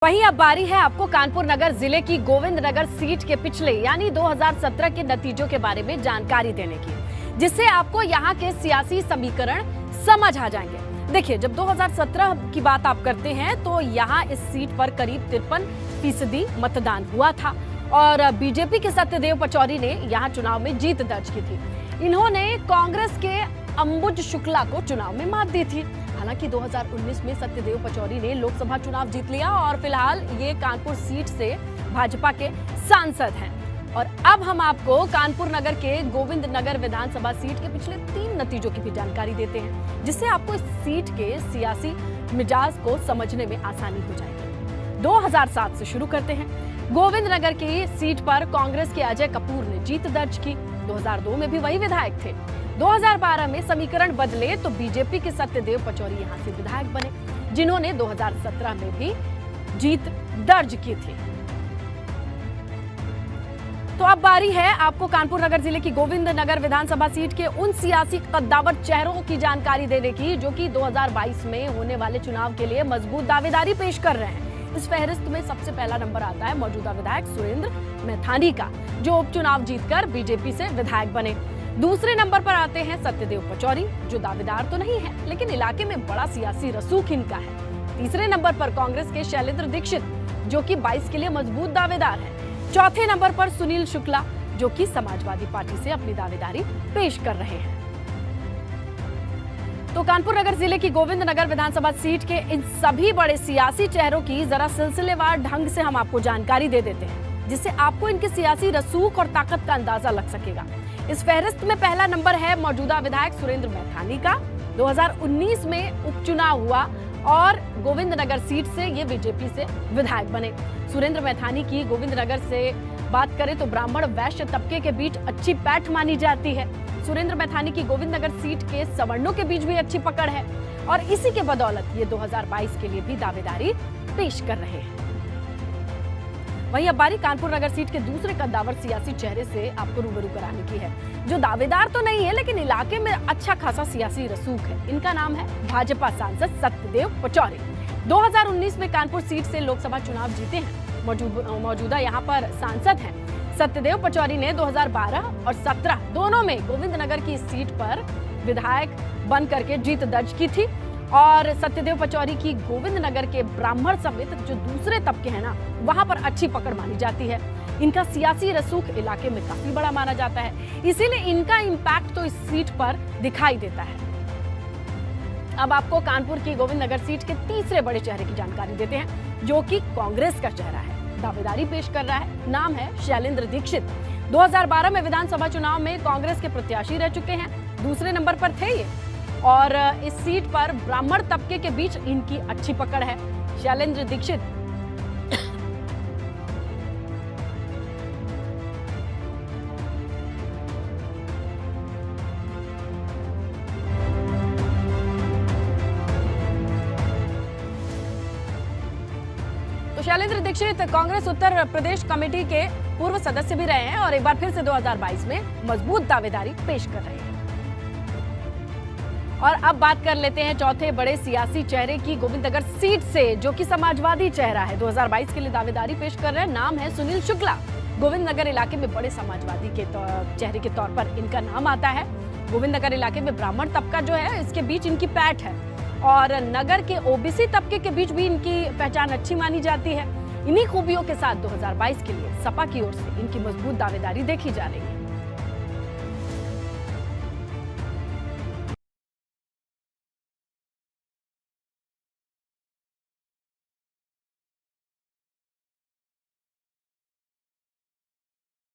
वहीं अब बारी है आपको कानपुर नगर जिले की गोविंद नगर सीट के पिछले यानी 2017 के नतीजों के बारे में जानकारी देने की, जिससे आपको यहां के सियासी समीकरण समझ आ जाएंगे। देखिए, जब 2017 की बात आप करते हैं तो यहां इस सीट पर करीब 53% मतदान हुआ था और बीजेपी के सत्यदेव पचौरी ने यहां चुनाव में जीत दर्ज की थी। इन्होंने कांग्रेस के अंबुज शुक्ला को चुनाव में मात दी थी। हालांकि 2019 में सत्यदेव पचौरी ने लोकसभा चुनाव जीत लिया और फिलहाल ये कानपुर सीट से भाजपा के सांसद हैं। और अब हम आपको कानपुर नगर के गोविंद नगर विधानसभा सीट के पिछले 3 नतीजों की भी जानकारी देते हैं, जिससे आपको इस सीट के सियासी मिजाज को समझने में आसानी हो जाएगी। 2007 से शुरू करते हैं। गोविंद नगर की सीट पर कांग्रेस के अजय कपूर ने जीत दर्ज की। 2002 में भी वही विधायक थे। 2012 में समीकरण बदले तो बीजेपी के सत्यदेव पचौरी यहां से विधायक बने, जिन्होंने 2017 में भी जीत दर्ज की थी। तो अब बारी है आपको कानपुर नगर जिले की गोविंद नगर विधानसभा सीट के उन सियासी कद्दावर चेहरों की जानकारी देने की जो कि 2022 में होने वाले चुनाव के लिए मजबूत दावेदारी पेश कर रहे हैं। इस फहरिस्त में सबसे पहला नंबर आता है मौजूदा विधायक सुरेंद्र मैथानी का, जो उपचुनाव जीतकर बीजेपी से विधायक बने। दूसरे नंबर पर आते हैं सत्यदेव पचौरी, जो दावेदार तो नहीं है लेकिन इलाके में बड़ा सियासी रसूख इनका है। तीसरे नंबर पर कांग्रेस के शैलेंद्र दीक्षित, जो कि 22 के लिए मजबूत दावेदार है। चौथे नंबर पर सुनील शुक्ला, जो कि समाजवादी पार्टी से अपनी दावेदारी पेश कर रहे हैं। तो कानपुर नगर जिले की गोविंद नगर विधानसभा सीट के इन सभी बड़े सियासी चेहरों की जरा सिलसिलेवार ढंग से हम आपको जानकारी दे देते हैं, जिससे आपको इनके सियासी रसूख और ताकत का अंदाजा लग सकेगा। इस फहरिस्त में पहला नंबर है मौजूदा विधायक सुरेंद्र मैथानी का। 2019 में उपचुनाव हुआ और गोविंद नगर सीट से ये बीजेपी से विधायक बने। सुरेंद्र मैथानी की गोविंद नगर से बात करें तो ब्राह्मण वैश्य तबके के बीच अच्छी पैठ मानी जाती है। सुरेंद्र मैथानी की गोविंद नगर सीट के सवर्णों के बीच भी अच्छी पकड़ है और इसी के बदौलत ये 2022 के लिए भी दावेदारी पेश कर रहे हैं। वहीं अब बारी कानपुर नगर सीट के दूसरे कद्दावर सियासी चेहरे से आपको रूबरू कराने की है, जो दावेदार तो नहीं है लेकिन इलाके में अच्छा खासा सियासी रसूख है। इनका नाम है भाजपा सांसद सत्यदेव पचौरी। 2019 में कानपुर सीट से लोकसभा चुनाव जीते हैं। मौजूदा यहाँ पर सांसद हैं। सत्यदेव पचौरी ने 2012 और 17 दोनों में गोविंद नगर की सीट पर विधायक बन करके जीत दर्ज की थी और सत्यदेव पचौरी की गोविंद नगर के ब्राह्मण समेत जो दूसरे तबके हैं ना, वहां पर अच्छी पकड़ मानी जाती है। इनका सियासी रसूख इलाके में काफी बड़ा माना जाता है, इसीलिए इनका इम्पैक्ट तो इस सीट पर दिखाई देता है। अब आपको कानपुर की गोविंद नगर सीट के तीसरे बड़े चेहरे की जानकारी देते हैं, जो कि कांग्रेस का चेहरा है, दावेदारी पेश कर रहा है। नाम है शैलेंद्र दीक्षित। 2012 में विधानसभा चुनाव में कांग्रेस के प्रत्याशी रह चुके हैं। दूसरे नंबर पर थे ये और इस सीट पर ब्राह्मण तबके के बीच इनकी अच्छी पकड़ है। शैलेंद्र दीक्षित शैलेंद्र दीक्षित कांग्रेस उत्तर प्रदेश कमेटी के पूर्व सदस्य भी रहे हैं और एक बार फिर से 2022 में मजबूत दावेदारी पेश कर रहे हैं। और अब बात कर लेते हैं चौथे बड़े सियासी चेहरे की गोविंद नगर सीट से, जो कि समाजवादी चेहरा है। 2022 के लिए दावेदारी पेश कर रहे हैं। नाम है सुनील शुक्ला। गोविंद नगर इलाके में बड़े समाजवादी के चेहरे के तौर पर इनका नाम आता है। गोविंद नगर इलाके में ब्राह्मण तबका जो है, इसके बीच इनकी पैठ है और नगर के ओबीसी तबके के बीच भी इनकी पहचान अच्छी मानी जाती है। इन्हीं खूबियों के साथ 2022 के लिए सपा की ओर से इनकी मजबूत दावेदारी देखी जा रही है।